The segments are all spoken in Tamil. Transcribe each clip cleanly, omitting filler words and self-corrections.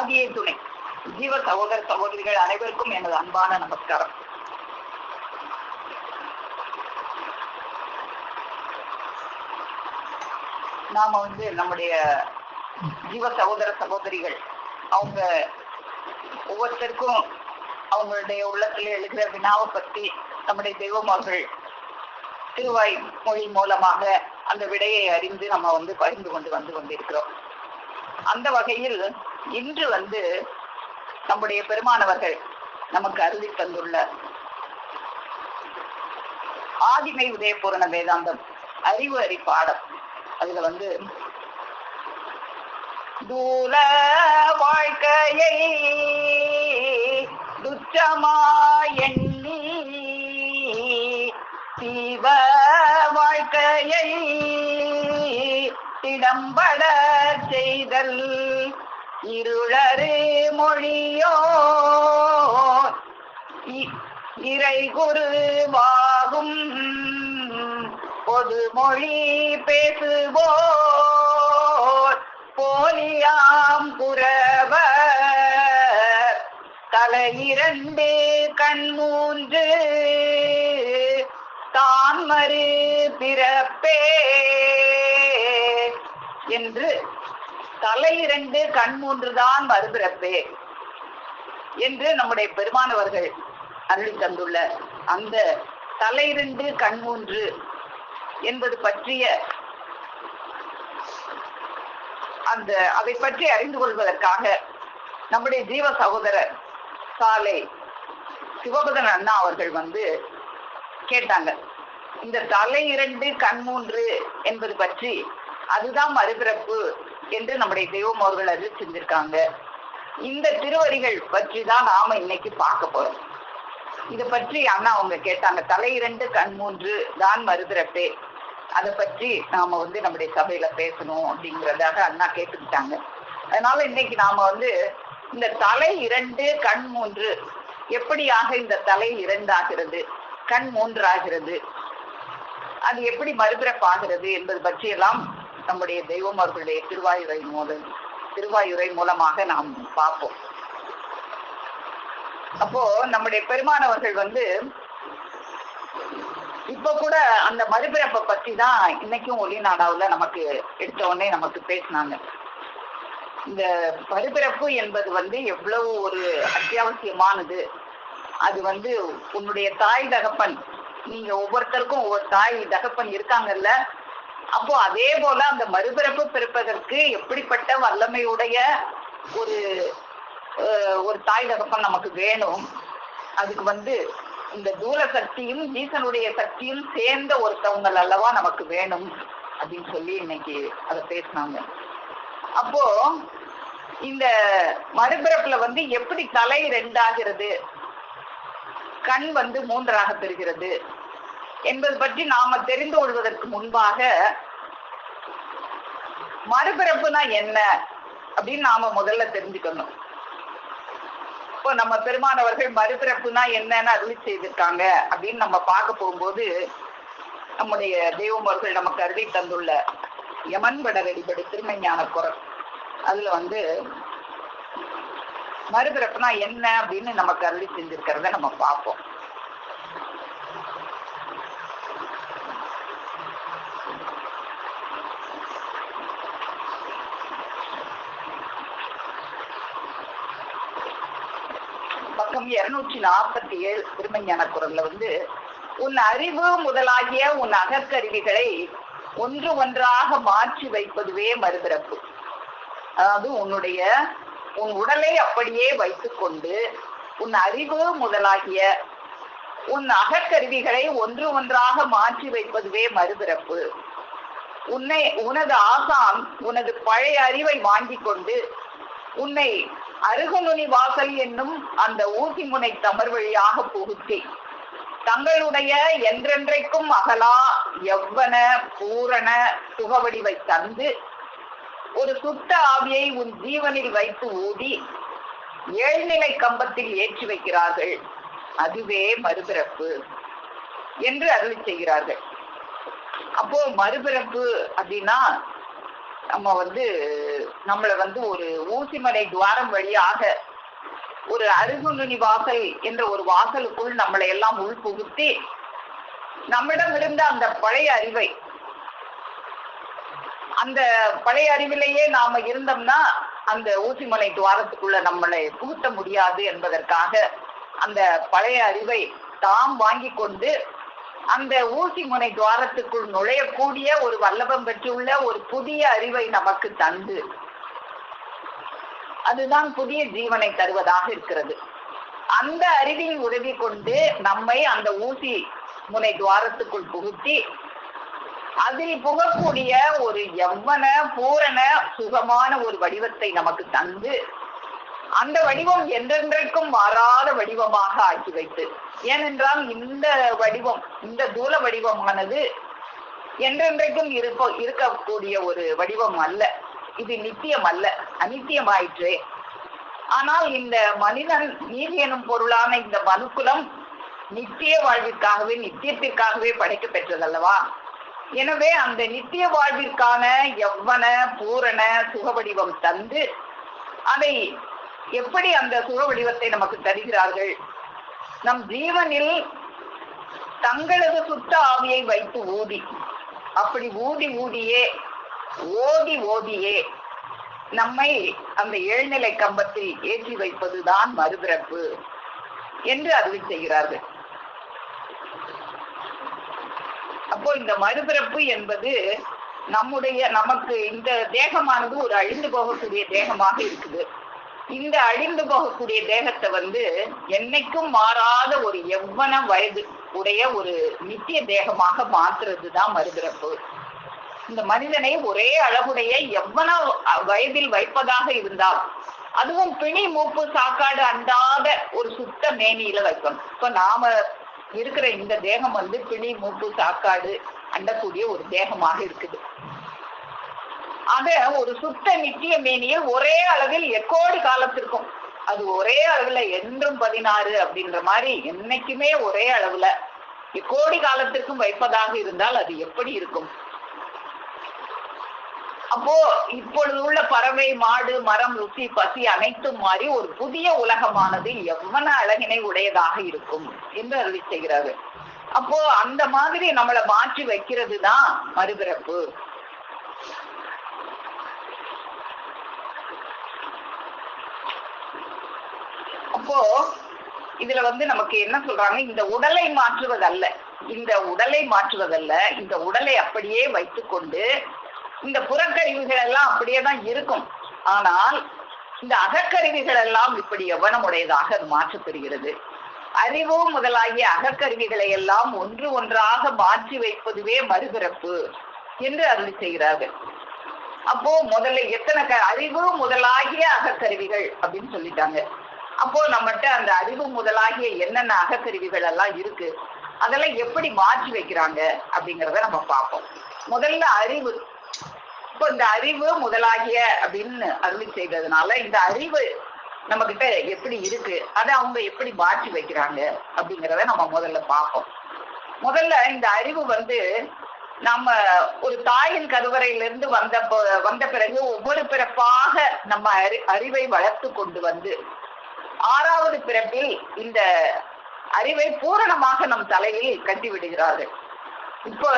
ஆதியே துணை ஜீவ சகோதர சகோதரிகள் அனைவருக்கும் எனது அன்பான நமஸ்காரம். நாம நம்முடைய ஜீவ சகோதர சகோதரிகள் அவங்க ஒவ்வொருத்தருக்கும் அவங்களுடைய உள்ளத்துல எழுகிற வினாவை பற்றி நம்முடைய தெய்வமார்கள் திருவாய் மொழி மூலமாக அந்த விடையை அறிந்து நம்ம பகிர்ந்து கொண்டு கொண்டிருக்கிறோம். அந்த வகையில் இன்று நம்முடைய பெருமானவர்கள் நமக்கு அருளி தந்துள்ள ஆதிமை உதயபூரண வேதாந்தம் அறிவு அறி பாடம், அதுல தூல வாழ்க்கையை துச்சமாயெண்ணி சிவ வாழ்க்கையை திடம்பட செய்தல் இருளறு மொழியோ இறை குருவாகும் பொது மொழி பேசுவோர் போலியாம் குறவர் தலை இரண்டு கண் மூன்று தான் மறு பிறப்பே என்று, தலை இரண்டு கண் மூன்று தான் மறுபிறப்பே என்று நம்முடைய பெருமானவர்கள் அருளி தந்துள்ள அந்த தலை இரண்டு கண் மூன்று என்பது பற்றிய அதை பற்றி அறிந்து கொள்வதற்காக நம்முடைய ஜீவ சகோதரர் சாலை சிவபதன் அண்ணா அவர்கள் கேட்டாங்க. இந்த தலை இரண்டு கண் மூன்று என்பது பற்றி அதுதான் மறுபிறப்பு என்று நம்முடைய தெய்வம் அவர்கள் அருள் செஞ்சிருக்காங்க. இந்த திருவடிகள் பற்றி தான் நாம இன்னைக்கு பார்க்க போறோம். இதை பற்றி அண்ணா அவங்க கேட்டாங்க. தலை இரண்டு கண் மூன்று தான் மறுபிறப்பே, அதை பற்றி நாம நம்முடைய சபையில பேசணும் அப்படிங்கிறதாக அண்ணா கேட்டுக்கிட்டாங்க. அதனால இன்னைக்கு நாம இந்த தலை இரண்டு கண் மூன்று எப்படியாக இந்த தலை இரண்டாகிறது, கண் மூன்றாகிறது, அது எப்படி மறுபிறப்பாகிறது என்பது பற்றியெல்லாம் நம்முடைய தெய்வம் அவர்களுடைய திருவாயுரை மூலமாக நாம் பார்ப்போம். அப்போ நம்முடைய பெருமானவர்கள் இப்ப கூட அந்த மறுபிறப்பை பற்றி தான் இன்னைக்கும் ஒளி நாடாவுல நமக்கு எடுத்த உடனே நமக்கு பேசினாங்க. இந்த மறுபிறப்பு என்பது எவ்வளவு ஒரு அத்தியாவசியமானது. அது உன்னுடைய தாய் தகப்பன், நீங்க ஒவ்வொருத்தருக்கும் ஒவ்வொரு தாய் தகப்பன் இருக்காங்கல்ல, அப்போ அதே போல அந்த மறுபிறப்பு பிறப்பதற்கு எப்படிப்பட்ட வல்லமையுடைய ஒரு தாய் தகப்பன் நமக்கு வேணும். அதுக்கு இந்த தூல சக்தியும் ஈசனுடைய சக்தியும் சேர்ந்த ஒருத்தவங்கள் அல்லவா நமக்கு வேணும் அப்படின்னு சொல்லி இன்னைக்கு அதை பேசினாங்க. அப்போ இந்த மறுபிறப்புல எப்படி தலை ரெண்டாகிறது, கண் மூன்றாக பெறுகிறது என்பது பற்றி நாம தெரிந்து கொள்வதற்கு முன்பாக மறுபிறப்புனா என்ன அப்படின்னு நாம முதல்ல தெரிஞ்சுக்கணும். இப்போ நம்ம பெருமானவர்கள் மறுபிறப்புனா என்னன்னு அருளி செய்திருக்காங்க அப்படின்னு நம்ம பார்க்க போகும்போது நம்முடைய தெய்வமர்கள் நமக்கு அருளி தந்துள்ள யமன்பட வெளிப்படு திருமஞான குரல், அதுல மறுபிறப்புனா என்ன அப்படின்னு நமக்கு அருளி செஞ்சிருக்கிறத நம்ம பார்ப்போம். பக்கம் 247 திருமஞான குரல்ல உன் அறிவு முதலாகிய உன் அகக்கருவிகளை ஒன்று ஒன்றாக மாற்றி வைப்பதுவே மறுபிறப்பு. அதாவது உன் உடலை அப்படியே வைத்துக்கொண்டு உன் அறிவு முதலாகிய உன் அகக்கருவிகளை ஒன்று ஒன்றாக மாற்றி வைப்பதுவே மறுபிறப்பு. உனது ஆசான் உனது பழைய அறிவை வாங்கி கொண்டு உன்னை அருகுநுனி வாசல் என்னும் அந்த ஊசி முனை தமர் வழியாக புகுத்தி தங்களுடைய என்றென்றைக்கும் அகலா யவ்வன பூரண சுகவடிவை தந்து ஒரு சுத்த ஆவியை உன் ஜீவனில் வைத்து ஊதி ஏழ்நிலை கம்பத்தில் ஏற்றி வைக்கிறார்கள். அதுவே மறுபிறப்பு என்று அருளி செய்கிறார்கள். அப்போ மறுபிறப்பு அப்படின்னா நம்ம நம்மளை ஒரு ஊசிமலை துவாரம் வழியாக ஒரு அருகுநுனி வாசல் என்ற ஒரு வாசலுக்குள் நம்மளை எல்லாம் உள்புகுத்தி நம்மிடம் இருந்த அந்த பழைய அறிவை, அந்த பழைய அறிவிலேயே நாம இருந்தோம்னா அந்த ஊசிமலை துவாரத்துக்குள்ள நம்மளை புகுத்த முடியாது என்பதற்காக அந்த பழைய அறிவை தாம் வாங்கி கொண்டு அந்த ஊசிமுனை துவாரத்துக்குள் நுழையக்கூடிய ஒரு வல்லபம் பெற்றுள்ள ஒரு புதிய அறிவை நமக்கு தந்து அதுதான் புதிய ஜீவனை தருவதாக இருக்கிறது. அந்த அறிவின் உதவி கொண்டு நம்மை அந்த ஊசி முனை துவாரத்துக்குள் புகுத்தி அதில் புகக்கூடிய ஒரு யவ்வன பூரண சுகமான ஒரு வடிவத்தை நமக்கு தந்து அந்த வடிவம் என்றென்றைக்கும் மாறாத வடிவமாக ஆக்கி வைத்து, ஏனென்றால் இந்த வடிவம், இந்த தூல வடிவமானது என்றென்றைக்கும் இருக்கக்கூடிய ஒரு வடிவம் அல்ல. இது நித்தியம் அல்ல, அநித்தியமாயிற்றே. ஆனால் இந்த மனிதன் நீதி எனும் பொருளான இந்த மனுக்குலம் நித்திய வாழ்விற்காகவே, நித்தியத்திற்காகவே படைக்க பெற்றதல்லவா? எனவே அந்த நித்திய வாழ்விற்கான யவ்வன பூரண சுக வடிவம் தந்து அதை எப்படி அந்த சுக வடிவத்தை நமக்கு தருகிறார்கள்? நம் ஜீவனில் தங்களது சுத்த ஆவியை வைத்து ஊதி, அப்படி ஊதி ஊதியே ஓதி ஓதியே நம்மை அந்த ஏழ்நிலை கம்பத்தில் ஏற்றி வைப்பதுதான் மறுபிறப்பு என்று அறிவி செய்கிறார்கள். அப்போ இந்த மறுபிறப்பு என்பது நமக்கு இந்த தேகமானது ஒரு அழிந்து போகக்கூடிய தேகமாக இருக்குது. இந்த அழிந்து போகக்கூடிய தேகத்தை என்னைக்கும் மாறாத ஒரு யவ்வன வயது உடைய ஒரு நித்திய தேகமாக மாற்றுறது தான் மறுபிறப்பு. இந்த மனிதனை ஒரே அளவுடைய யவ்வன வயதில் வைப்பதாக இருந்தால், அதுவும் பிணி மூப்பு சாக்காடு அண்டாத ஒரு சுத்த மேனியில வைக்கணும். இப்ப நாம இருக்கிற இந்த தேகம் பிணி மூப்பு சாக்காடு அண்டக்கூடிய ஒரு தேகமாக இருக்குது. அத ஒரு சுத்த நித்திய மேனியில் ஒரே அளவில் எக்கோடி காலத்திற்கும், அது ஒரே அளவுல என்றும் 16 அப்படின்ற மாதிரி என்னைக்குமே ஒரே அளவுல எக்கோடி காலத்திற்கும் வைப்பதாக இருந்தால் அது எப்படி இருக்கும்? அப்போ இப்பொழுது உள்ள பறவை, மாடு, மரம், ருசி, பசி அனைத்தும் மாறி ஒரு புதிய உலகமானது எவ்வளவு அழகினை உடையதாக இருக்கும் என்று அருளி செய்கிறாரு. அப்போ அந்த மாதிரி நம்மளை மாற்றி வைக்கிறது தான் மறுபிறப்பு. அப்போ இதுல நமக்கு என்ன சொல்றாங்க? இந்த உடலை மாற்றுவதல்ல, இந்த உடலை அப்படியே வைத்துக்கொண்டு இந்த புறக்கருவிகள் எல்லாம் அப்படியே தான் இருக்கும். ஆனால் இந்த அகக்கருவிகள் எல்லாம் இப்படி எவ்வளவுடையதாக அது மாற்றப்பெறுகிறது. அறிவு முதலாகிய அகக்கருவிகளை எல்லாம் ஒன்று ஒன்றாக மாற்றி வைப்பதுவே மறுபிறப்பு என்று அருளி செய்கிறார்கள். அப்போ முதல்ல எத்தனை அறிவு முதலாகிய அகக்கருவிகள் அப்படின்னு சொல்லிட்டாங்க. அப்போ நம்மகிட்ட அந்த அறிவு முதலாகிய என்னென்ன அகக்கருவிகள் எல்லாம் இருக்கு, அதெல்லாம் எப்படி மாற்றி வைக்கிறாங்க அப்படிங்கிறத நம்ம பார்ப்போம். முதல்ல அறிவு. இப்போ இந்த அறிவு முதலாகிய அப்படின்னு அருளி செய்ததுனால இந்த அறிவு நம்ம கிட்ட எப்படி இருக்கு, அதை அவங்க எப்படி மாற்றி வைக்கிறாங்க அப்படிங்கிறத நம்ம முதல்ல பார்ப்போம். முதல்ல இந்த அறிவு நம்ம ஒரு தாயின் கருவறையிலிருந்து வந்த பிறகு ஒவ்வொரு பிறப்பாக நம்ம அறிவை வளர்த்து கொண்டு 6வது பிறப்பில் இந்த அறிவை பூரணமாக நம் தலையில் கட்டி விடுகிறார்கள். இப்போ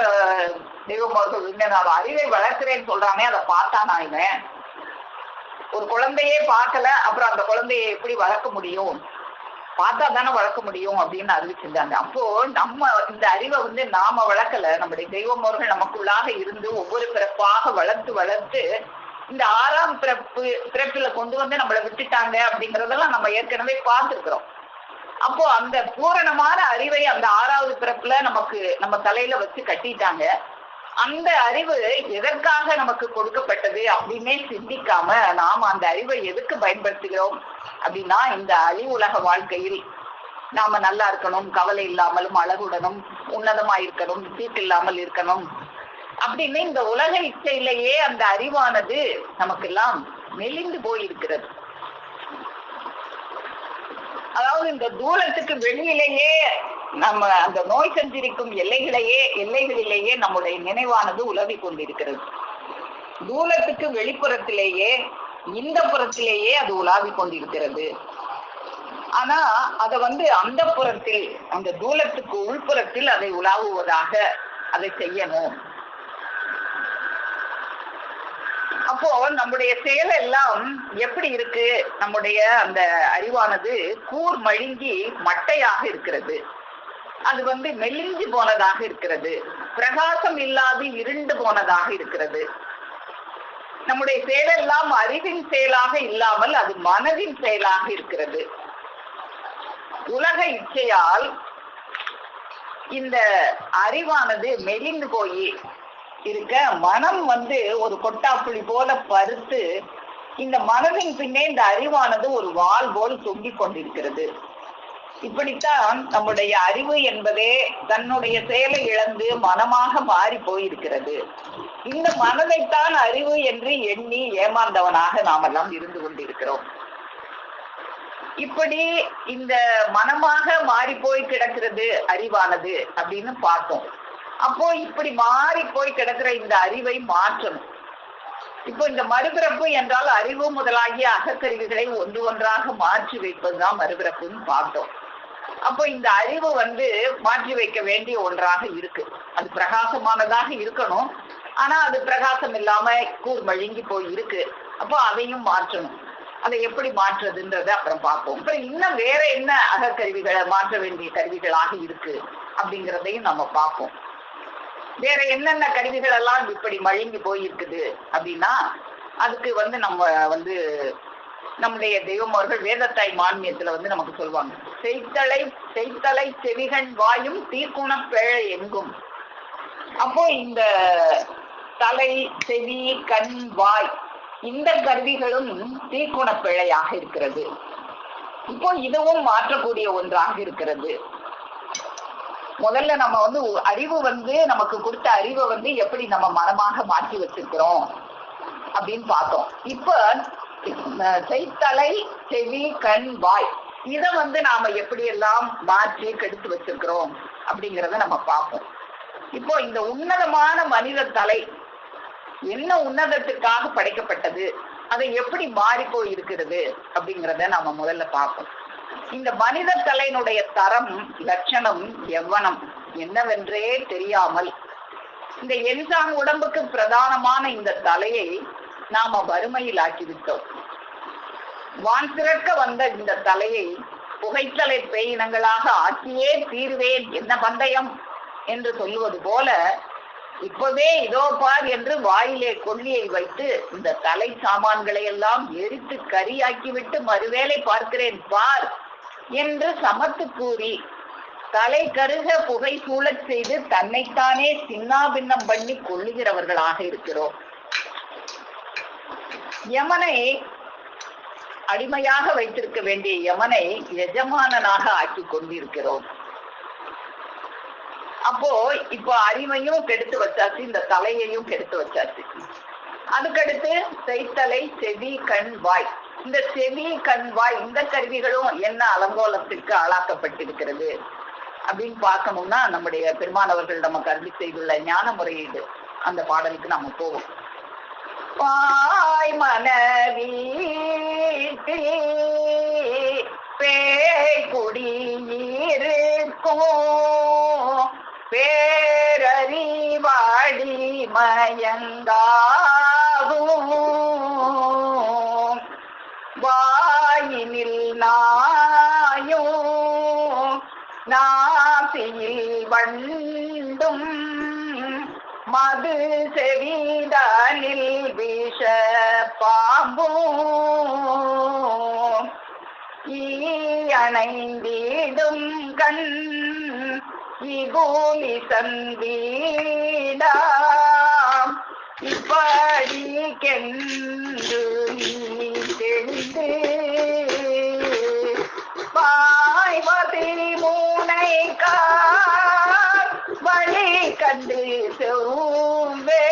தெய்வம் அறிவை வளர்க்கிறேன்னு சொல்றானே, அதை பார்த்தானா இவன்? ஒரு குழந்தையே பார்க்கல, அப்புறம் அந்த குழந்தைய எப்படி வளர்க்க முடியும்? பார்த்தா தானே வளர்க்க முடியும் அப்படின்னு அறிவிச்சிருந்தாங்க. அப்போ நம்ம இந்த அறிவை நாம வளர்க்கல, நம்முடைய தெய்வம் அவர்கள் நமக்குள்ளாக இருந்து ஒவ்வொரு பிறப்பாக வளர்த்து இந்த 6ஆம் பிறப்புல கொண்டு நம்மளை விட்டுட்டாங்க அப்படிங்கறதெல்லாம் நம்ம ஏற்கனவே பார்த்துருக்கிறோம். அப்போ அந்த பூரணமான அறிவை அந்த 6வது பிறப்புல நம்ம தலையில வச்சு கட்டிட்டாங்க. அந்த அறிவு எதற்காக நமக்கு கொடுக்கப்பட்டது அப்படின்னே சிந்திக்காம நாம அந்த அறிவை எதுக்கு பயன்படுத்துகிறோம் அப்படின்னா, இந்த அழிவுலக வாழ்க்கையில் நாம நல்லா இருக்கணும், கவலை இல்லாமலும் அழகுடனும் உன்னதமா இருக்கணும், தீட்டு இல்லாமல் இருக்கணும் அப்படின்னு இந்த உலக இச்சையிலேயே அந்த அறிவானது நமக்கெல்லாம் மெலிந்து போயிருக்கிறது. அதாவது இந்த தூரத்துக்கு வெளியிலேயே நம்ம அந்த நோய் செஞ்சிருக்கும் எல்லைகளிலேயே நம்முடைய நினைவானது உலவி கொண்டிருக்கிறது. தூலத்துக்கு வெளிப்புறத்திலேயே இந்த புறத்திலேயே அது உலாவிக் கொண்டிருக்கிறது. ஆனா அதை அந்த புறத்தில், அந்த தூலத்துக்கு உள்புறத்தில் அதை உலாவுவதாக அதை செய்யணும். அப்போ நம்முடைய செயல் எல்லாம் எப்படி இருக்கு? நம்முடைய அந்த அறிவானது கூர் மழுங்கி மட்டையாக இருக்கிறது. அது மெலிஞ்சு போனதாக இருக்கிறது. பிரகாசம் இல்லாது இருண்டு போனதாக இருக்கிறது. நம்முடைய செயலெல்லாம் அறிவின் செயலாக இல்லாமல் அது மனதின் செயலாக இருக்கிறது. உலக இச்சையால் இந்த அறிவானது மெலிந்து போய் இருக்க, மனம் ஒரு கொட்டாப்புளி போல பருத்து, இந்த மனதின் பின்னே இந்த அறிவானது ஒரு வாள் போல் தொங்கிக் கொண்டிருக்கிறது. இப்படித்தான் நம்முடைய அறிவு என்பதே தன்னுடைய செயலை இழந்து மனமாக மாறி போயிருக்கிறது. இந்த மனதைத்தான் அறிவு என்று எண்ணி ஏமாந்தவனாக நாமெல்லாம் இருந்து கொண்டிருக்கிறோம். இப்படி இந்த மனமாக மாறி போய் கிடக்கிறது அறிவானது அப்படின்னு பார்த்தோம். அப்போ இப்படி மாறி போய் கிடக்கிற இந்த அறிவை மாற்றணும். இப்போ இந்த மறுபிறப்பு என்றால் அறிவு முதலாகிய அகக்கருவிகளை ஒன்று ஒன்றாக மாற்றி வைப்பதுதான் மறுபிறப்புன்னு பார்த்தோம். அப்போ இந்த அறிவு மாற்றி வைக்க வேண்டிய ஒன்றாக இருக்கு. அது பிரகாசமானதாக இருக்கணும். ஆனா அது பிரகாசம் இல்லாம கூர் மழுங்கி போய் இருக்கு. அப்போ அதையும் மாற்றணும். அதை எப்படி மாற்றுறதுன்றத அப்புறம் பார்ப்போம். அப்புறம் இன்னும் வேற என்ன அகக்கருவிகளை மாற்ற வேண்டிய கருவிகளாக இருக்கு அப்படிங்கிறதையும் நம்ம பார்ப்போம். வேற என்னென்ன கருவிகள் எல்லாம் இப்படி மழுங்கி போயிருக்குது அப்படின்னா, அதுக்கு நம்ம நம்முடைய தெய்வமார்கள் வேதத்தாய் மான்மியத்துல நமக்கு சொல்லுவாங்க, செய்தலை செவிகண் வாயும் தீக்குண பேழை எங்கும். அப்போ இந்த தலை, செவி, கண், வாய் இந்த கருவிகளும் தீக்குண பிழையாக இருக்கிறது. இப்போ இதுவும் மாற்றக்கூடிய ஒன்றாக இருக்கிறது. முதல்ல நம்ம அறிவு நமக்கு கொடுத்த அறிவை எப்படி நம்ம மனமாக மாற்றி வச்சிருக்கிறோம் அப்படின்னு பார்த்தோம். இப்ப செய்தலை, செவி, கண், வாய் இதை நாம எப்படி எல்லாம் மாற்றி கெடுத்து வச்சிருக்கிறோம் அப்படிங்கிறத நம்ம பார்ப்போம். இப்போ இந்த உன்னதமான மனித தலை என்ன உன்னதத்துக்காக படைக்கப்பட்டது, அதை எப்படி மாறி போய் இருக்கிறது அப்படிங்கிறத நாம முதல்ல பார்ப்போம். இந்த மனித தலையினுடைய தரம், லட்சணம், எவ்வனம் என்னவென்றே தெரியாமல் இந்த என்சான் உடம்புக்கு பிரதானமான இந்த தலையை நாம வறுமையில் ஆக்கிவிட்டோம். வான் திறக்க வந்த இந்த தலையை புகைத்தலை பேயினங்களாக ஆக்கியே தீர்வேன், என்ன பந்தயம் என்று சொல்லுவது போல இப்பவே இதோ பார் என்று வாயிலே கொல்லியை வைத்து இந்த தலை சாமான்களை எல்லாம் எரித்து கரியாக்கிவிட்டு மறுவேளை பார்க்கிறேன் பார் என்று சமத்து கூறி தலை கருக புகை சூழச் செய்து தன்னைத்தானே சின்னாபின்னம் பண்ணி கொள்ளுகிறவர்களாக இருக்கிறோம். யமனை அடிமையாக வைத்திருக்க வேண்டிய யமனை எஜமானனாக ஆக்கி கொண்டிருக்கிறோம். அப்போ இப்போ அறிவையும் கெடுத்து வச்சாச்சு, இந்த தலையையும் கெடுத்து வச்சாச்சு. அதுக்கடுத்து செய்தலை, செவி, கண், வாய். இந்த செவி, கண், வாய் இந்த கருவிகளும் என்ன அலங்கோலத்திற்கு ஆளாக்கப்பட்டிருக்கிறது அப்படின்னு பார்க்கணும்னா நம்முடைய பெருமானவர்கள் நமக்கு அருளி செய்துள்ள ஞான முறையீடு அந்த பாடலுக்கு நம்ம போவோம். வாய் மனவீட்டி பேய் குடியிருக்கும் பேரறிவாடி மயங்காகும் வாயினில் நாயும் நாசியில் வண்டும் மது செவிதனில் விஷ பாம்பும் ஈயணைந்திடும் கண் இகூலி சந்தீடாம் இப்படி கென்று நீ தெரிந்து பாய்வதி மூனை கார் வழி கண்டு செவ்வே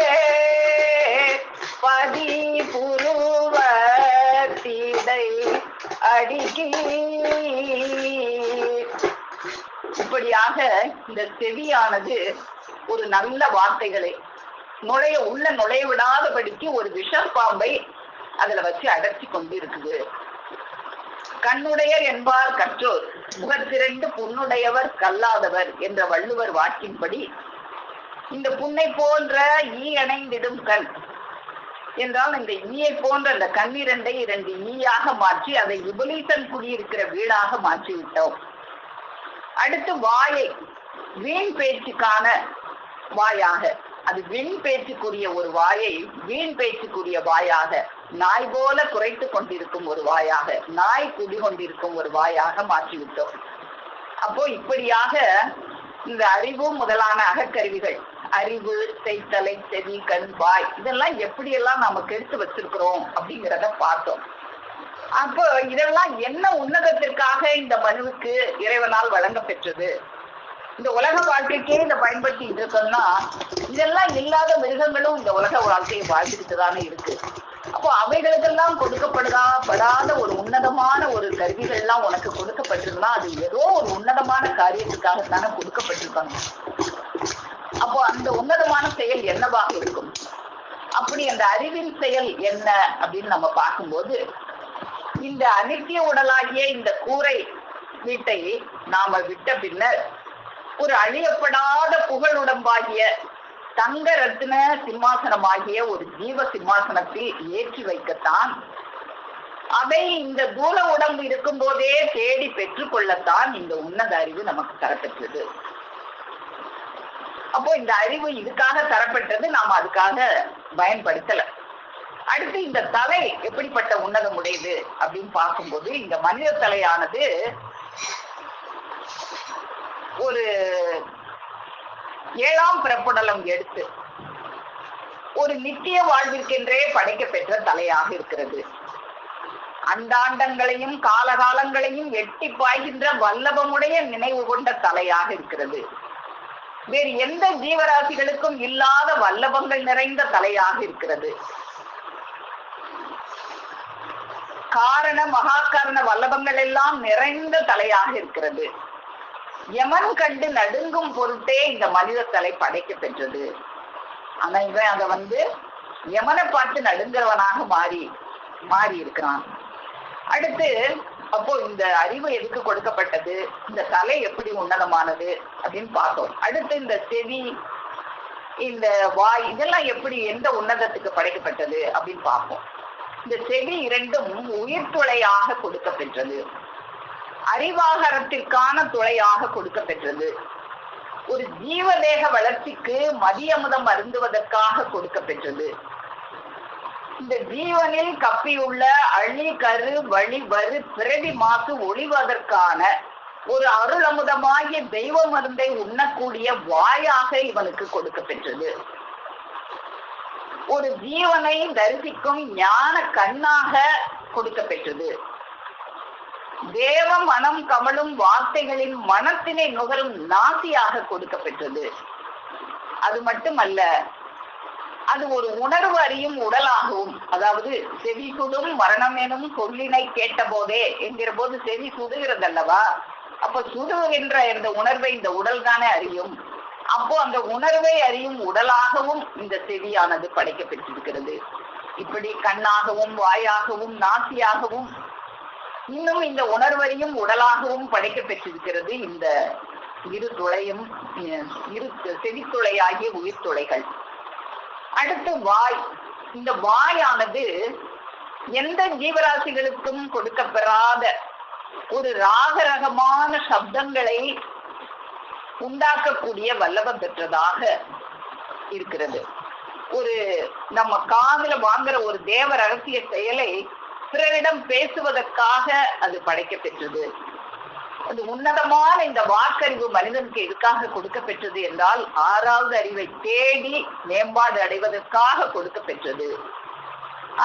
பதி புருவத்திடை அடிக்கி. இப்படியாக இந்த செவியானது ஒரு நல்ல வார்த்தைகளை நுழைய விடாதபடிக்கு ஒரு விஷப்பாம்பை அதுல வச்சு அடைச்சி கொண்டு இருக்குது. கண்ணுடையர் என்பார் கற்றோர், முகத்திரண்டு புண்ணுடையவர் கல்லாதவர் என்ற வள்ளுவர் வாக்கின்படி இந்த புண்ணை போன்ற ஈ அணைந்திடும் கண் என்றால் இந்த ஈயை போன்ற அந்த கண்ணிரண்டை 2 ஈயாக மாற்றி அதை இபிலீசன் குடியிருக்கிற வீடாக மாற்றி விட்டோம். அடுத்து வாயை வீண் பேச்சுக்கான வாயாக, அது வீண் பேச்சுக்குரிய ஒரு வாயை வீண் பேச்சுக்குரிய வாயாக, நாய் போல குறைத்து கொண்டிருக்கும் ஒரு வாயாக, நாய் குடிகொண்டிருக்கும் ஒரு வாயாக மாற்றிவிட்டோம். அப்போ இப்படியாக இந்த அறிவு முதலான அகக்கருவிகள், அறிவு, செய்தலை, செவி, கண், வாய், இதெல்லாம் எப்படியெல்லாம் நாம கெடுத்து வச்சிருக்கிறோம் அப்படிங்கிறத பார்த்தோம். அப்போ இதெல்லாம் என்ன உன்னதத்திற்காக இந்த மனுவுக்கு இறைவனால் வழங்க பெற்றது? இந்த உலக வாழ்க்கைக்கே இதை பயன்படுத்திட்டு இருக்கோம்னா இதெல்லாம் இல்லாத மிருகங்களும் இந்த உலக வாழ்க்கையை வாழ்ந்துட்டு தானே இருக்கு. அப்போ அவைகளுக்கெல்லாம் படாத ஒரு உன்னதமான ஒரு கருவிகள்லாம் உனக்கு கொடுக்கப்பட்டிருக்குன்னா அது ஏதோ ஒரு உன்னதமான காரியத்துக்காகத்தானே கொடுக்கப்பட்டிருக்காங்க. அப்போ அந்த உன்னதமான செயல் என்னவாக இருக்கும்? அப்படி அந்த அறிவின் செயல் என்ன அப்படின்னு நம்ம பார்க்கும்போது, இந்த அனித்திய உடலாகிய இந்த கூரை வீட்டை நாம விட்ட பின்னர் ஒரு அழியப்படாத புகழுடம்பாகிய தங்க ரத்தின சிம்மாசனமாகிய ஒரு ஜீவ சிம்மாசனத்தில் ஏற்றி வைக்கத்தான், அதை இந்த தூல உடம்பு இருக்கும் போதே தேடி பெற்றுக்கொள்ளத்தான் இந்த உன்னத அறிவு நமக்கு தரப்பெற்றது. அப்போ இந்த அறிவு இதுக்காக தரப்பட்டது, நாம அதுக்காக பயன்படுத்தல. அடுத்து இந்த தலை எப்படிப்பட்ட உன்னதம் உடையது அப்படின்னு பார்க்கும்போது, இந்த மனித தலையானது ஒரு 7ஆம் பிறப்புடலம் எடுத்து ஒரு நித்திய வாழ்விற்கென்றே படைக்க பெற்ற தலையாக இருக்கிறது. அண்டாண்டங்களையும் காலகாலங்களையும் எட்டி பாய்கின்ற வல்லபமுடைய நினைவு கொண்ட தலையாக இருக்கிறது. வேறு எந்த ஜீவராசிகளுக்கும் இல்லாத வல்லபங்கள் நிறைந்த தலையாக இருக்கிறது. காரண மகாகாரண வல்லபங்கள் எல்லாம் நிறைந்த தலையாக இருக்கிறது. யமன் கண்டு நடுங்கும் பொருட்டே இந்த மனித தலை படைக்க பெற்றது. ஆனா இவன் அதை யமனை பார்த்து நடுங்கிறவனாக மாறி இருக்கிறான். அடுத்து அப்போ இந்த அறிவு எதுக்கு கொடுக்கப்பட்டது, இந்த தலை எப்படி உன்னதமானது அப்படின்னு பார்த்தோம். அடுத்து இந்த செவி, இந்த வாய், இதெல்லாம் எப்படி எந்த உன்னதத்துக்கு படைக்கப்பட்டது அப்படின்னு பார்ப்போம். இந்த செவி இரண்டும் உயிர் துளையாக கொடுக்க பெற்றது, அறிவாகாரத்திற்கான துளையாக கொடுக்க பெற்றது, ஒரு ஜீவதேக வளர்ச்சிக்கு மதியமுதம் அருந்துவதற்காக கொடுக்க பெற்றது, இந்த ஜீவனில் கப்பியுள்ள அழி கரு வழி வரு பிறவி மாசு ஒளிவதற்கான ஒரு அருள் அமுதமாகிய தெய்வ மருந்தை உண்ணக்கூடிய வாயாக இவனுக்கு கொடுக்க பெற்றது, ஒரு ஜீவனை தரிசிக்கும் ஞான கண்ணாக கொடுக்க பெற்றது, தேவ மனம் கமலும் வார்த்தைகளின் மனத்தினை நுகரும் நாசியாக கொடுக்க பெற்றது. அது மட்டுமல்ல, அது ஒரு உணர்வு அறியும் உடலாகவும், அதாவது செவி சுடும் மரணம் எனும் சொல்லினை கேட்ட போதே என்கிற போது செவி சுடுகிறது அல்லவா, அப்ப சுடுகின்ற இந்த உணர்வை இந்த உடல் தானே அறியும். அப்போ அந்த உணர்வை அறியும் உடலாகவும் இந்த செவியானது படைக்கப்பட்டிருக்கிறது. இப்படி கண்ணாகவும் வாயாகவும் நாசியாகவும் இன்னும் இந்த உணர்வறியும் உடலாகவும் படைக்கப்பட்டிருக்கிறது இந்த இரு துளையும், இரு செவித்துளையாகிய உயிர் துளைகள். அடுத்து வாய். இந்த வாயானது எந்த ஜீவராசிகளுக்கும் கொடுக்கப்பெறாத ஒரு ராகரகமான சப்தங்களை உண்டாக்கக்கூடிய வல்லபம் பெற்றதாக இருக்கிறது. ஒரு நம்ம காதுல வாங்குற ஒரு தேவ ரகசிய செயலை பிறரிடம் பேசுவதற்காக அது படைக்க பெற்றது. அது உன்னதமான இந்த வாக்கறிவு மனிதனுக்கு எதுக்காக கொடுக்க பெற்றது என்றால், 6வது அறிவை தேடி மேம்பாடு அடைவதற்காக கொடுக்க பெற்றது.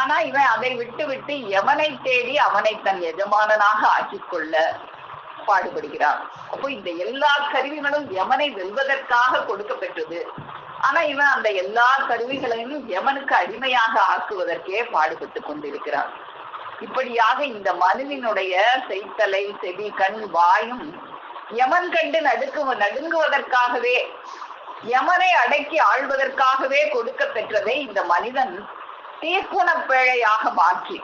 ஆனா இவன் அதை விட்டு யமனை தேடி அவனை தன் எஜமானனாக ஆக்கிக்கொள்ள பாடுபடுகிறான். அப்போ இந்த எல்லா கருவிகளும் யமனை வெல்வதற்காக கொடுக்க பெற்றது. ஆனா இவன் அந்த எல்லா கருவிகளையும் யமனுக்கு அடிமையாக ஆக்குவதற்கே பாடுபட்டு கொண்டிருக்கிறான். இப்படியாக இந்த மனுவினுடைய செய்தலை, செவி, கண், வாயும் யமன் கண்டு நடுங்குவதற்காகவே யமனை அடக்கி ஆள்வதற்காகவே கொடுக்க பெற்றதை இந்த மனிதன் தீக்குண பேழையாக மாற்றி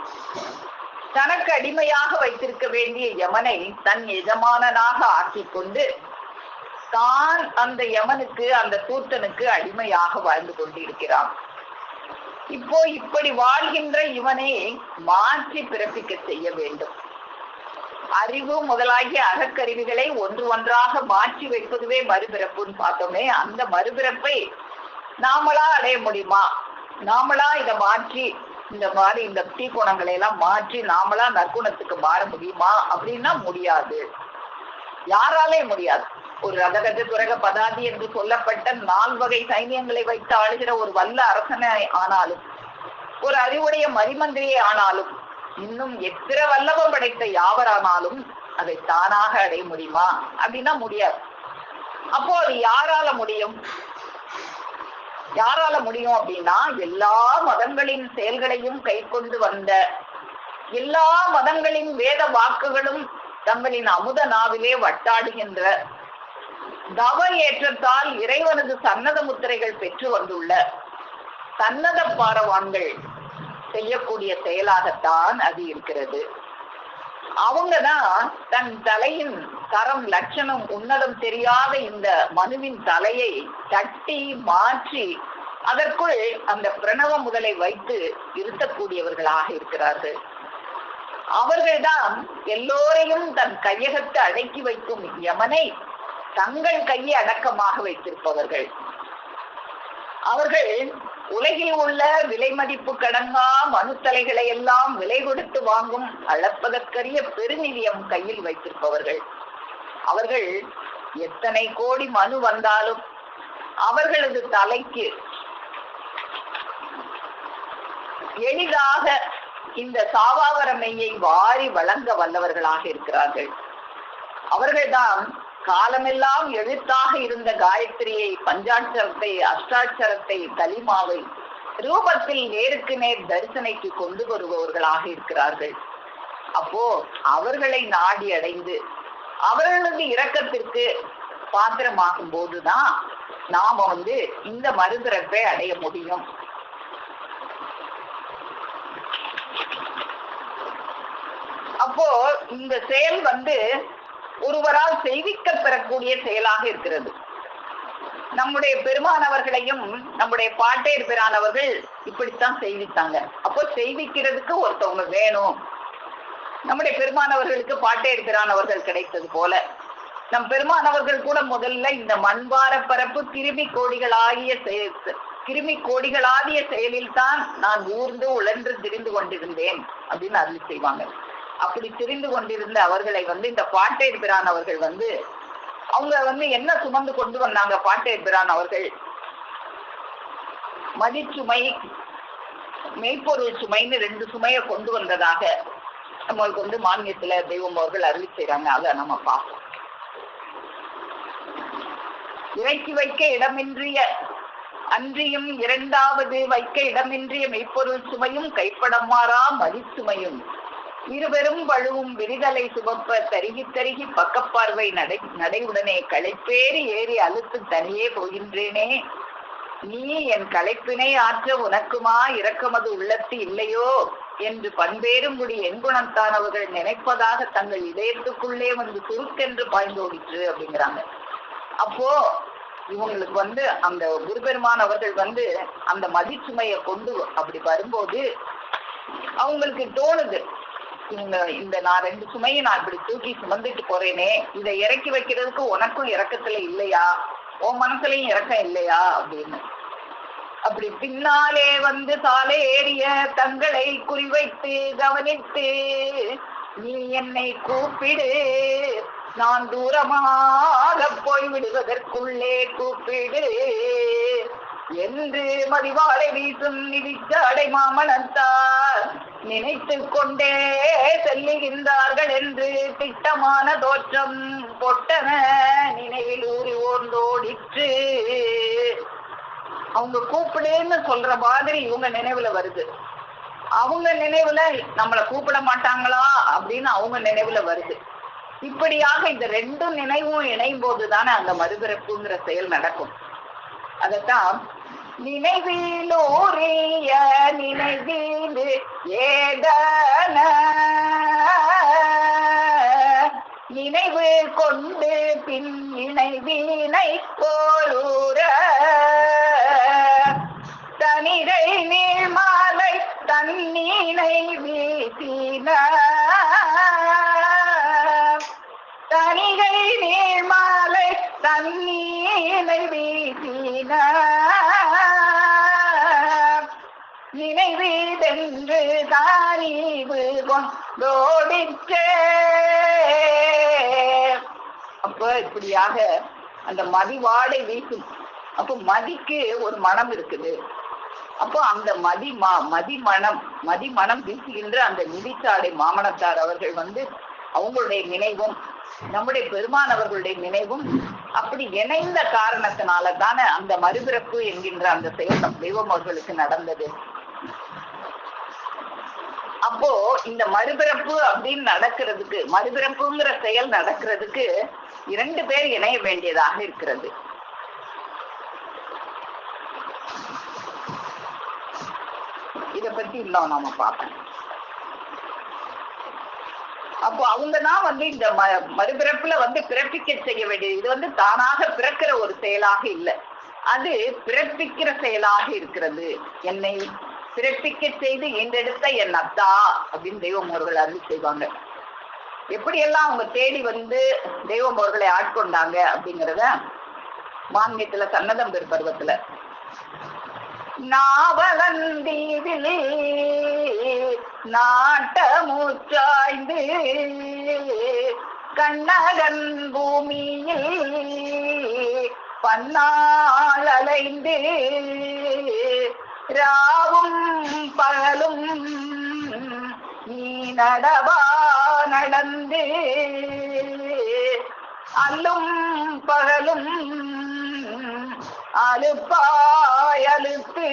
தனக்கு அடிமையாக வைத்திருக்க வேண்டிய யமனை தன் எஜமானனாக ஆக்கிக் கொண்டு தான் அந்த யமனுக்கு, அந்த தூத்தனுக்கு அடிமையாக வாழ்ந்து கொண்டிருக்கிறான். இப்போ இப்படி வாழ்கின்ற இவனை மாற்றி பிறப்பிக்க செய்ய வேண்டும். அறிவு முதலாகிய அகக்கருவிகளை ஒன்று ஒன்றாக மாற்றி வைப்பதுவே மறுபிறப்புன்னு பார்த்தோமே. அந்த மறுபிறப்பை நாமளா அடைய முடியுமா? நாமளா இதை மாற்றி இந்த மாதிரி இந்த தீக்குணங்களை எல்லாம் மாற்றி நாமளா நற்குணத்துக்கு மாற முடியுமா அப்படின்னா முடியாது. யாராலே முடியாது. ஒரு ரதகஜ துரக பதாதி என்று சொல்லப்பட்ட 4 வகை சைனியங்களை வைத்து ஆளுகிற ஒரு வல்ல அரசனை ஆனாலும், ஒரு அறிவுடைய மதிமந்திரியை ஆனாலும், இன்னும் எத்திர வல்லபம் படைத்த யாவரானாலும் அதை தானாக அடைய முடியுமா அப்படின்னா முடியாது. அப்போ அது யாரால முடியும்? யாரால முடியும் அப்படின்னா எல்லா மதங்களின் செயல்களையும் கை கொண்டு வந்த, எல்லா மதங்களின் வேத வாக்குகளும் தங்களின் அமுத நாவிலே வட்டாடுகின்ற, தவ ஏற்றத்தால் இறைவனது சன்னத முத்திரைகள் பெற்று வந்துள்ள சன்னத பாரவான்கள் செய்யக்கூடிய செயலாகத்தான் அது இருக்கிறது. அவங்கதான் தன் தலையின் தரம் லட்சணம் உன்னதம் தெரியாத இந்த மனுவின் தலையை தட்டி மாற்றி அதற்குள் அந்த பிரணவ முதலை வைத்து இருத்தக்கூடியவர்களாக இருக்கிறார்கள். அவர்கள்தான் எல்லோரையும் தன் கையகத்தை அடக்கி வைக்கும் யமனை தங்கள் கையை அடக்கமாக வைத்திருப்பவர்கள். அவர்கள் உலகில் உள்ள விலை மதிப்பு கடங்கா மனுத்தலைகளை எல்லாம் விலை கொடுத்து வாங்கும் அளப்பதற்கரிய பெருநிதியம் கையில் வைத்திருப்பவர்கள். அவர்கள் எத்தனை கோடி மனு வந்தாலும் அவர்களது தலைக்கு எளிதாக இந்த சாவாவர மெய்யை வாரி வழங்க வல்லவர்களாக இருக்கிறார்கள். அவர்கள்தான் காலமெல்லாம் எழுத்தாக இருந்த காயத்ரியை, பஞ்சாட்சரத்தை, அஷ்டாட்சரத்தை, கலிமாவை ரூபத்தில் நேருக்கு நேர் தரிசனைக்கு கொண்டு வருபவர்களாக இருக்கிறார்கள். அப்போ அவர்களை நாடி அடைந்து அவர்களது இரக்கத்திற்கு பாத்திரமாகும் போதுதான் நாம இந்த மறுபிறப்பை அடைய முடியும். அப்போ இந்த செயல் ஒருவரால் செய்விக்க பெறக்கூடிய செயலாக இருக்கிறது. நம்முடைய பெருமானவர்களையும் நம்முடைய பாட்டையர் பிரானவர்கள் இப்படித்தான் செய்வித்தாங்க. அப்போ செய்விக்கிறதுக்கு ஒருத்தவங்க வேணும். நம்முடைய பெருமானவர்களுக்கு பாட்டையர் பிரானவர்கள் கிடைத்தது போல நம் பெருமானவர்கள் கூட முதல்ல இந்த மண்பார பரப்பு கிருமி கோடிகளாகிய செயலில் தான் நான் ஊர்ந்து உழன்று திரிந்து கொண்டிருந்தேன் அப்படின்னு அருள் செய்வாங்க. அப்படி தெரிந்து கொண்டிருந்த அவர்களை இந்த பாட்டையர் பிரான் அவர்கள் அவங்க என்ன சுமந்து கொண்டு வந்தாங்க? பாட்டையர் பிரான் அவர்கள் மதிச்சுமை, மெய்ப்பொருள் சுமைன்னு 2 சுமையை கொண்டு வந்ததாக நம்மளுக்கு மானியத்துல தெய்வம் அவர்கள் அருளி செய்யறாங்க. அதை நம்ம பார்ப்போம். இறக்கி வைக்க இடமின்றிய அன்றியும் 2வது வைக்க இடமின்றிய மெய்ப்பொருள் சுமையும் கைப்படமாறா மதிச்சுமையும் இருவரும் வழுவும் விரிதலை சுமப்ப தருகி தருகி பக்கப்பார்வை நடைவுடனே களைப்பேறி ஏறி அழுத்து தனியே போகின்றேனே. நீ என் களைப்பினை ஆற்ற உனக்குமா இரக்கமது உள்ளத்து இல்லையோ என்று பண்பேறும்படி எண்குணத்தானவர்கள் நினைப்பதாக தங்கள் இதயத்துக்குள்ளே சுருக்கென்று பாய்ந்தோடிற்று அப்படிங்கிறாங்க. அப்போ இவங்களுக்கு அந்த குருபெருமான் அவர்கள் அந்த மதிச்சுமையை கொண்டு அப்படி வரும்போது அவங்களுக்கு தோணுது, இந்த நான் 2 சுமையை நான் இப்படி தூக்கி சுமந்துட்டு போறேனே, இதை இறக்கி வைக்கிறதுக்கு உனக்கும் இறக்கத்துல இல்லையா, உன் மனசுலயும் இறக்கம் இல்லையா அப்படின்னு. அப்படி பின்னாலே சாலை ஏறிய தங்களை குறிவைத்து கவனித்து நீ என்னை கூப்பிடு, நான் தூரமாக போய்விடுவதற்குள்ளே கூப்பிடு என்று மதிவாளை வீசும் நிதிச்சாடை மாமனத்தார் நினைத்து கொண்டே செல்லுகின்றார்கள் என்று திட்டமான தோற்றம் பொட்டன நினைவில் ஊறி ஓர்ந்தோடிற்று. அவங்க கூப்பிடுன்னு சொல்ற மாதிரி இவங்க நினைவுல வருது. அவங்க நினைவுல நம்மளை கூப்பிட மாட்டாங்களா அப்படின்னு அவங்க நினைவுல வருது. இப்படியாக இந்த 2 நினைவும் இணையும் போதுதானே அந்த மறுபிறப்புங்கிற செயல் நடக்கும். அதத்தான் நினைவிலூரிய நினைவில் ஏதன நினைவு கொண்டு பின் இணைவினை போரூர தனிரை நீர்மாலை தண்ணீனை வீசின தனிகை நீர்மாலை தண்ணீனை வீசின நினைவீதென்று தானீவு கொண்டோடிச்சே. அப்ப இப்படியாக அந்த மதிவாடை வீசும். அப்போ மதிக்கு ஒரு மனம் இருக்குது. அப்போ அந்த மதிமணம் வீசுகின்ற அந்த நிதிச்சாடை மாமனத்தார் அவர்கள் அவங்களுடைய நினைவும் நம்முடைய பெருமான் அவர்களுடைய நினைவும் அப்படி இணைந்த காரணத்தினால தானே அந்த மறுபிறப்பு என்கின்ற அந்த செயல் நம் தெய்வம் அவர்களுக்கு நடந்தது. அப்போ இந்த மறுபிறப்பு அப்படின்னு நடக்கிறதுக்கு, மறுபிறப்புங்கிற செயல் நடக்கிறதுக்கு 2 பேர் இணைய வேண்டியதாக இருக்கிறது. இத பத்தி இன்னும் நாம பார்ப்போம். அப்போ அவங்கதான் இந்த மறுபிறப்புல பிறப்பிக்க செய்ய வேண்டியது. இது தானாக பிறக்கிற ஒரு செயலாக இல்லை, அது பிறப்பிக்கிற செயலாக இருக்கிறது. என்னை பிறப்பிக்க செய்து ஈண்டெடுத்த என் அத்தா அப்படின்னு தெய்வம் அவர்கள் அருள் செய்வாங்க. எப்படியெல்லாம் அவங்க தேடி தெய்வம் அவர்களை ஆட்கொண்டாங்க அப்படிங்கிறத மான்மியத்துல சன்னதம்பெரு பருவத்துல நாவலந்தீவிலே நாட்டமுற்றாய்ந்து கண்ணகன் பூமியில் பன்னாள் அலைந்து ராவும் பகலும் நீ நடவா நடந்து அல்லும் பகலும் அலுப்பாயலுத்து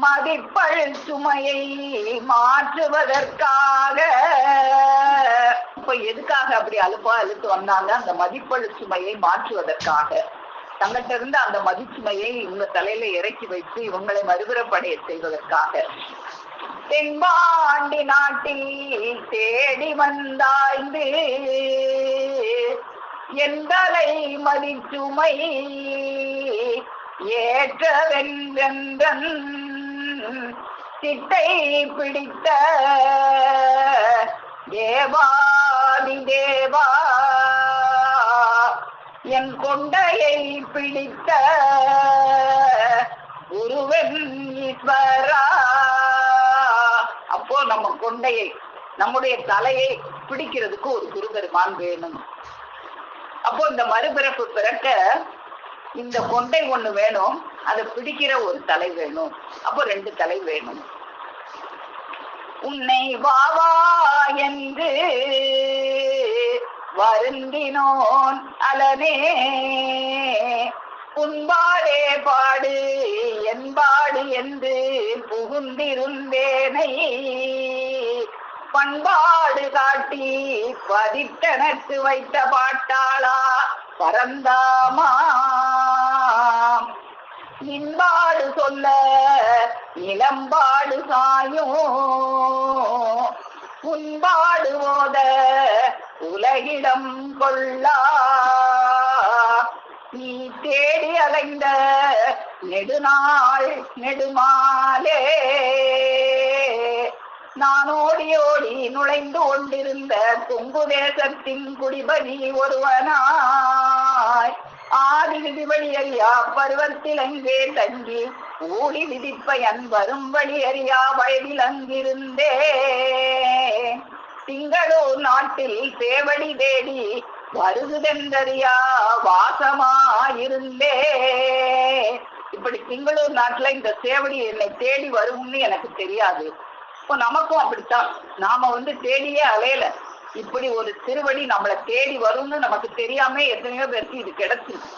மதிப்பள் சுமையை மாற்றுவதற்காக. இப்ப எதுக்காக அப்படி அலுப்பா அழுத்து வந்தாங்க? அந்த மதிப்பள் சுமையை மாற்றுவதற்காக. தங்கிட்ட இருந்து அந்த மதிச்சுமையை இவங்க தலையில இறக்கி வைத்து இவங்களை மறுபிறப்படைய செய்வதற்காக. தென்பாண்டி நாட்டில் தேடி வந்தாய்ந்து எந்தலை மதிச்சுமை ஏற்றவென்றன் சிட்டை பிடித்த தேவாதி தேவா என் கொண்டையை பிடித்த குருவன் ஈஸ்வரா. அப்போ நம்ம கொண்டையை, நம்முடைய தலையை பிடிக்கிறதுக்கு ஒரு குருபெருமான் வேணும். அப்போ இந்த மறுபிறப்பு பிறக்க இந்த கொண்டை ஒண்ணு வேணும், அதை பிடிக்கிற ஒரு தலை வேணும். அப்போ 2 தலை வேணும். உன்னை வாவா என்று வருந்தினோன் அலனே உன்பாடே பாடு என்பாடு என்று புகுந்திருந்தேனை பண்பாடு காட்டி பதித்தனக்கு வைத்த பாட்டாளா பரந்தாமா. நின்பாடு சொல்ல இளம்பாடு சாயும் உன்பாடு ஓத உலகிடம் கொள்ளா. நீ தேடி அலைந்த நெடுநாள் நெடுமாலே நான் ஓடி ஓடி நுழைந்து கொண்டிருந்த கொங்கு தேசத்தின் குடிபதி ஒருவனாய் ஆதி விதிவழி அறியா பருவத்தில் அங்கே தங்கி ஊடி விதிப்பயன் வரும் வழி அறியா வயதில் அங்கிருந்தே திங்களூர் நாட்டில் சேவடி தேடி வருகுதென்றறியா வாசமாயிருந்தே. இப்படி திங்களூர் நாட்டுல இந்த சேவடி என்னை தேடி வரும்னு எனக்கு தெரியாது. இப்போ நமக்கும் அப்படித்தான், நாம தேடியே அலையல. இப்படி ஒரு திருவடி நம்மளை தேடி வரும்னு நமக்கு தெரியாம எத்தனையோ பேருக்கு இது கிடைச்சிருக்கு.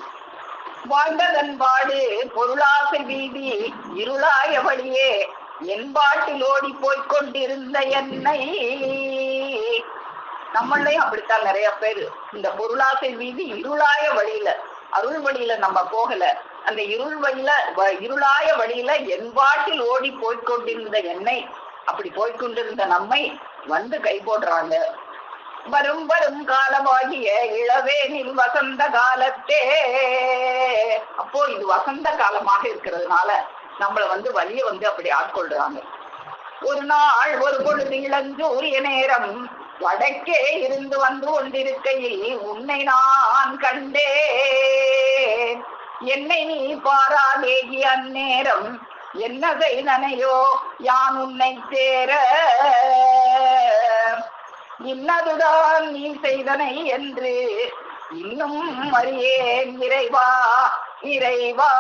வாழ்ந்ததன்பாடு பொருளாசை வீதி இருளாய வழியே என்பாட்டில் ஓடி போய்கொண்டிருந்த என்னை. நம்மளையும் அப்படித்தான் நிறைய பேரு இந்த பொருளாசை வீதி இருளாய வழியில அருள் வழியில நம்ம போகல. அந்த இருளாய வழியில என்பாட்டில் ஓடி போய்கொண்டிருந்த என்னை, அப்படி போய்கொண்டிருந்த நம்மை வந்து கை போடுறாங்க. வரும் வரும் காலமாகிய இளவேனில் வசந்த காலத்தே. அப்போ இது வசந்த காலமாக இருக்கிறதுனால நம்மள வந்து வழிய வந்து அப்படி ஆட்கொள்றாங்க. ஒரு நாள் ஒரு பொழுது இளஞ்சூரிய நேரம் வடக்கே இருந்து வந்து கொண்டிருக்கையில் உன்னை நான் கண்டேன். என்னை நீ பாராதேகி அந்நேரம் என்ன செய்தனையோ யான் உன்னை சேர. இன்னதுதான் நீ செய்தனை என்று இன்னும் அறியேன் இறைவா இறைவா.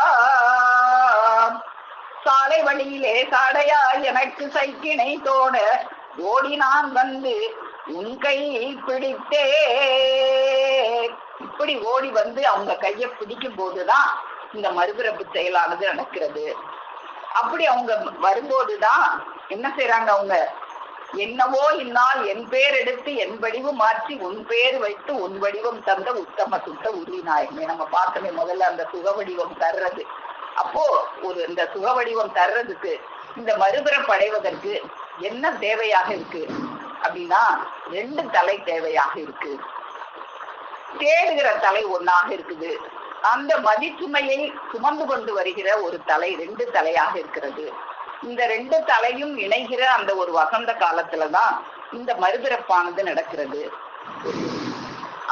சாலை வழியிலே சாடையா எனக்கு சைக்கிணை தோட ஓடி நான் வந்து உன் கை பிடித்தே. இப்படி ஓடி வந்து அவங்க கையை பிடிக்கும் போதுதான் இந்த மறுபிறப்பு செயலானது நடக்கிறது. அப்படி அவங்க வரும்போதுதான் என்ன செய்யறாங்க, அவங்க என்னவோ இந்நாள் என் பேர் எடுத்து என் வடிவம் மாற்றி உன் பேர் வைத்து உன் வடிவம் தந்த உத்தம சுத்த உருவிநாயகமே. நம்ம பார்த்தோமே முதல்ல அந்த சுக வடிவம் தர்றது. அப்போ இந்த சுக வடிவம் தர்றதுக்கு இந்த மறுபிறப்பு அடைவதற்கு என்ன தேவையாக இருக்கு அப்படின்னா 2 தலை தேவையாக இருக்கு. தேடுகிற தலை ஒன்னாக இருக்குது. அந்த மதிச்சுமையை சுமந்து கொண்டு வருகிற ஒரு தலை 2 தலையாக இருக்கிறது. இந்த 2 தலையும் இணைகிற அந்த ஒரு வசந்த காலத்துலதான் இந்த மறுபிறப்பானது நடக்கிறது.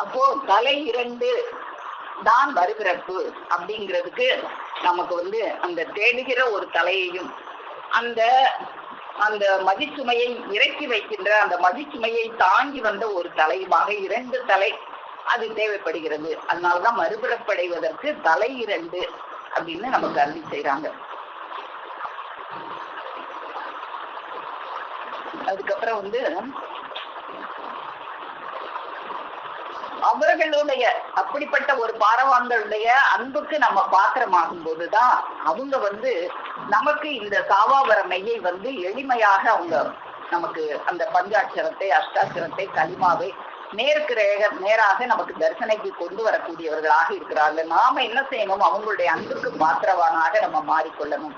அப்போ தலை 2 தான் மறுபிறப்பு அப்படிங்கிறதுக்கு நமக்கு வந்து அந்த தேடுகிற ஒரு தலையையும் அந்த அந்த மதிச்சுமையை இறக்கி வைக்கின்ற அந்த மதிச்சுமையை தாங்கி வந்த ஒரு தலையுமாக 2 தலை அது தேவைப்படுகிறது. அதனாலதான் மறுபிறப்படைவதற்கு தலை 2 அப்படின்னு நமக்கு அருளி செய்யறாங்க. அதுக்கப்புறம் வந்து அவர்களுடைய அப்படிப்பட்ட ஒரு பாரவான்களுடைய அன்புக்கு நம்ம பாத்திரமாகும் போதுதான் அவங்க வந்து நமக்கு இந்த சாவாவர மெய்யை வந்து எளிமையாக அவங்க நமக்கு அந்த பஞ்சாட்சரத்தை அஷ்டாட்சரத்தை களிமாவை நேருக்கு நேராக நமக்கு தரிசனைக்கு கொண்டு வரக்கூடியவர்களாக இருக்கிறார்கள். நாம என்ன செய்யணும், அவங்களுடைய அன்புக்கு பாத்திரவானாக நம்ம மாறிக்கொள்ளணும்.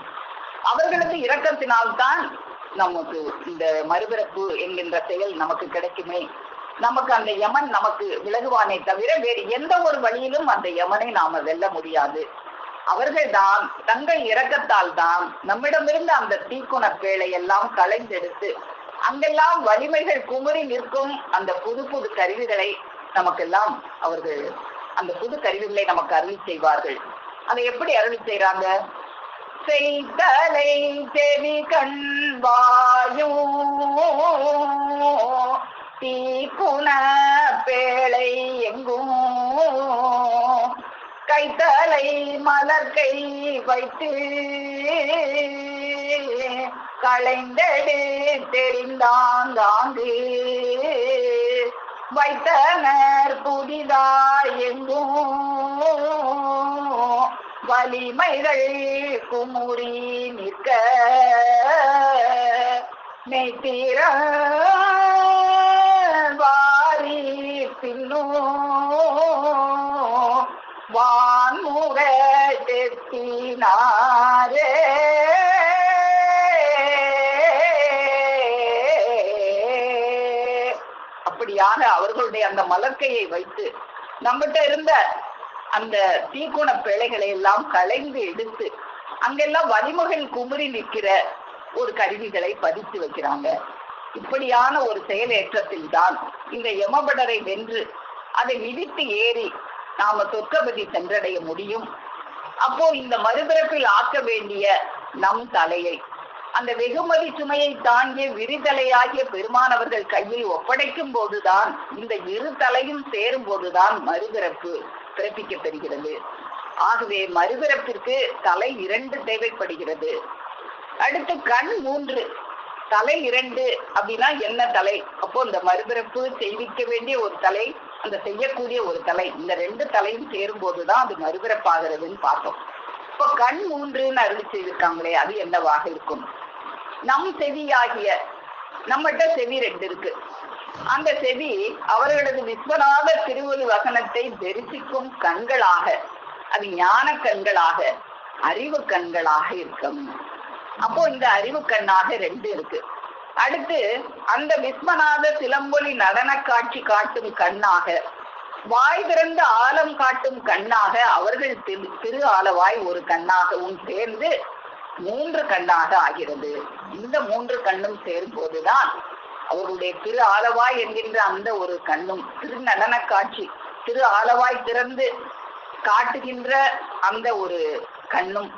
அவர்களது இரக்கத்தினால்தான் நமக்கு இந்த மறுபிறப்பு என்கின்ற செயல் நமக்கு கிடைக்குமே. நமக்கு அந்த யமன் நமக்கு விலகுவானே தவிர வேறு எந்த ஒரு வழியிலும் அந்த யமனை நாம வெல்ல முடியாது. அவர்கள் தான் தங்கள் இரக்கத்தால் தான் நம்மிடமிருந்து அந்த தீக்குண பேழை எல்லாம் களைந்தெடுத்து அங்கெல்லாம் வலிமைகள் குமுறி நிற்கும் அந்த புது புது கருவிகளை நமக்கெல்லாம் அவர்கள் அந்த புது கருவிகளை நமக்கு அருளி செய்வார்கள். அதை எப்படி அருளி செய்யறாங்க? செய்தலை செவி கண் வாயும் தீக்குண பேழை எங்கும் கைத்தலை மலர்கை வைத்து களைந்தெடு தெரிந்தாங்காங்கு வைத்தனர் புதிதாய் எங்கும் வலிமைகள் குமுறி நிற்க மெய்த்திர வாரி பின்னும் வான்முக தெத்தினாரே. அப்படியாக அவர்களுடைய அந்த மலர்க்கையை வைத்து நம்மகிட்ட இருந்த அந்த தீக்குண பிழைகளை எல்லாம் களைந்து எடுத்து அங்கெல்லாம் வலிமுகள் குமுறி நிற்கிற ஒரு கருவிகளை பதித்து வைக்கிறாங்க. இப்படியான ஒரு செயலேற்றத்தில் தான் இந்த யமபடரை வென்று அதை மிதித்து ஏறி நாம சொர்க்கபதி சென்றடைய முடியும். அப்போ இந்த மறுபிறப்பில் ஆக்க வேண்டிய நம் தலையை அந்த வெகுமதி சுமையை தாங்கிய விரிதலையாகிய பெருமானவர்கள் கையில் ஒப்படைக்கும் போதுதான் இந்த 2 தலையும் சேரும் போதுதான் மறுபிறப்பு பிறப்பிக்க பெறுகிறது. ஆகவே மறுபிறப்பிற்கு தலை 2 தேவைப்படுகிறது. அடுத்து கண் 3, தலை 2 அப்படின்னா என்ன தலை? அப்போ இந்த மறுபிறப்பு செய்விக்க வேண்டிய ஒரு தலை, அந்த செய்யக்கூடிய ஒரு தலை, இந்த 2 தலையும் சேரும் போதுதான் அது மறுபிறப்பாகிறதுன்னு பார்த்தோம். இப்போ கண் 3ன்னு அருளி செய்திருக்காங்களே, அது என்னவாக இருக்கும்? நம் செவியாகிய நம்மகிட்ட செவி 2 இருக்கு. அந்த செவி அவர்களது விஸ்வநாத திருவொலி வசனத்தை தரிசிக்கும் கண்களாக அது ஞான கண்களாக, அறிவு கண்களாக இருக்கும். அப்போ இந்த அறிவு கண்ணாக 2 இருக்கு. அடுத்து அந்த விஸ்வநாத சிலம்பொலி நடன காட்சி காட்டும் கண்ணாக, வாய் திறந்து ஆலம் காட்டும் கண்ணாக, அவர்கள் திரு ஆலவாய் ஒரு கண்ணாகவும் சேர்ந்து 3 கண்ணாக ஆகிறது. இந்த 3 கண்ணும் சேரும் போதுதான் அவர்களுடைய திரு ஆலவாய் என்கின்ற அந்த ஒரு கண்ணும், திரு நடன காட்சி, திரு ஆலவாய் திறந்து காட்டுகின்ற அந்த ஒரு கண்ணும்,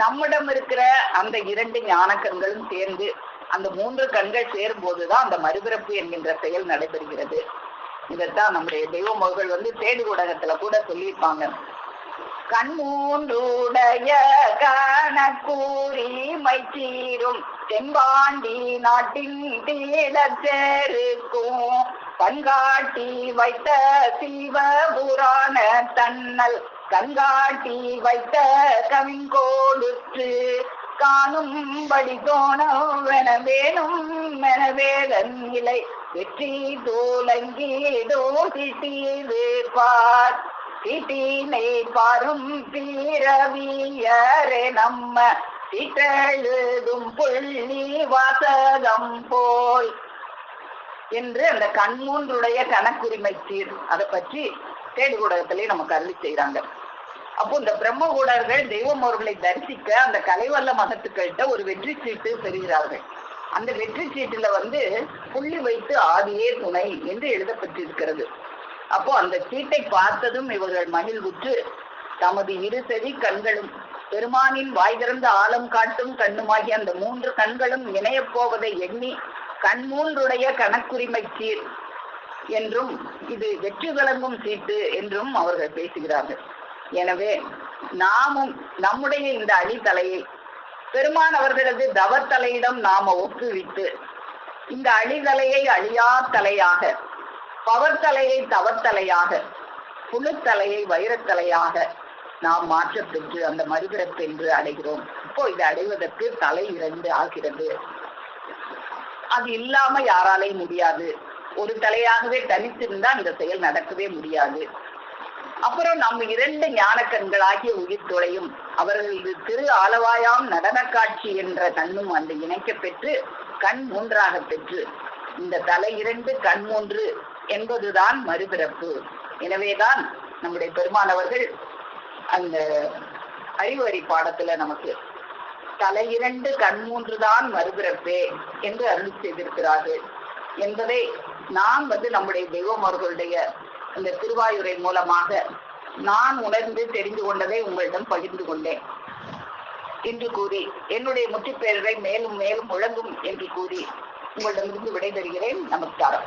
நம்மிடம் இருக்கிற அந்த 2 ஞான கண்களும் சேர்ந்து அந்த 3 கண்கள் சேரும் போதுதான் அந்த மறுபிறப்பு என்கின்ற செயல் நடைபெறுகிறது. இதைத்தான் நம்முடைய தெய்வ மகள் தேடு ஊடகத்துல கூட சொல்லியிருப்பாங்க. கண்மூன்றுடைய கணக்கூறி மைச்சீரும் தென்பாண்டி நாட்டின் தீடச்சேருக்கும் கண்காட்டி வைத்த சிவபுராண தன்னல் கண்காட்டி வைத்த கவிங்கோடுற்று காணும்படி தோணவென வேணும் மெனவேதன் இலை வெற்றி தோலங்கீடோ திட்டீது பார் தீட்டினை பாரும் பீரவியரே நம்ம தீட்டெழுதும் புள்ளி வாசகம் போல் என்று அந்த கண்மூன்றுடைய கணக்குரிமை சீர் அதை பற்றி தேடு ஊடகத்திலே நமக்கு அருளி செய்யறாங்க. அப்போ இந்த பிரம்மகூடர்கள் தெய்வம் அவர்களை தரிசிக்க அந்த கலைவல்ல மகத்துக்கள்கிட்ட ஒரு வெற்றி சீட்டு பெறுகிறார்கள். அந்த வெற்றி சீட்டுல புள்ளி வைத்து ஆதியே துணை என்று எழுதப்பட்டிருக்கிறது. அப்போ அந்த சீட்டை பார்த்ததும் இவர்கள் மகிழ்வுற்று தமது 2 செவி கண்களும் பெருமானின் வாய் திறந்த ஆழம் காட்டும் கண்ணுமாகிய அந்த 3 கண்களும் இணையப் போவதை எண்ணி கண்மூன்றுடைய கணக்குரிமை சீர் என்றும் இது வெற்றி விளங்கும் சீட்டு என்றும் அவர்கள் பேசுகிறார்கள். எனவே நாமும் நம்முடைய இந்த அடித்தலையை பெருமான் அவர்களது தவத்தலையிடம் நாம ஒப்புவித்து இந்த அடித்தலையை அழியா தலையாக, பவர்த்தலையை தவத்தலையாக, புழுத்தலையை வைரத்தலையாக நாம் மாற்ற பெற்று அந்த மறுபிறப்பு என்று அடைகிறோம். இப்போ இதை அடைவதற்கு தலை 2 ஆகிறது. அது இல்லாம யாராலையும் முடியாது. ஒரு தலையாகவே தனித்திருந்தா இந்த செயல் நடக்கவே முடியாது. அப்புறம் நம்ம 2 ஞான கண்களாகிய உயிர் துளையும் அவர்களது திரு ஆலவாயாம் நடன காட்சி என்ற கண்ணும் அந்த இணைக்க பெற்று கண் 3ஆக பெற்று இந்த தலை 2 கண் 3 என்பதுதான் மறுபிறப்பு. எனவேதான் நம்முடைய பெருமானவர்கள் அந்த அறிவறி பாடத்துல நமக்கு தலை 2 கண் 3 தான் மறுபிறப்பே என்று அருள் செய்திருக்கிறார்கள் என்பதை நான் நம்முடைய தெய்வம் அவர்களுடைய இந்த திருவாயுரை மூலமாக நான் உணர்ந்து தெரிந்து கொண்டதை உங்களிடம் பகிர்ந்து கொண்டேன் என்று கூறி என்னுடைய முற்றுப்பெயரை மேலும் மேலும் முழங்கும் என்று கூறி உங்களிடமிருந்து விடைபெறுகிறேன். நமஸ்காரம்.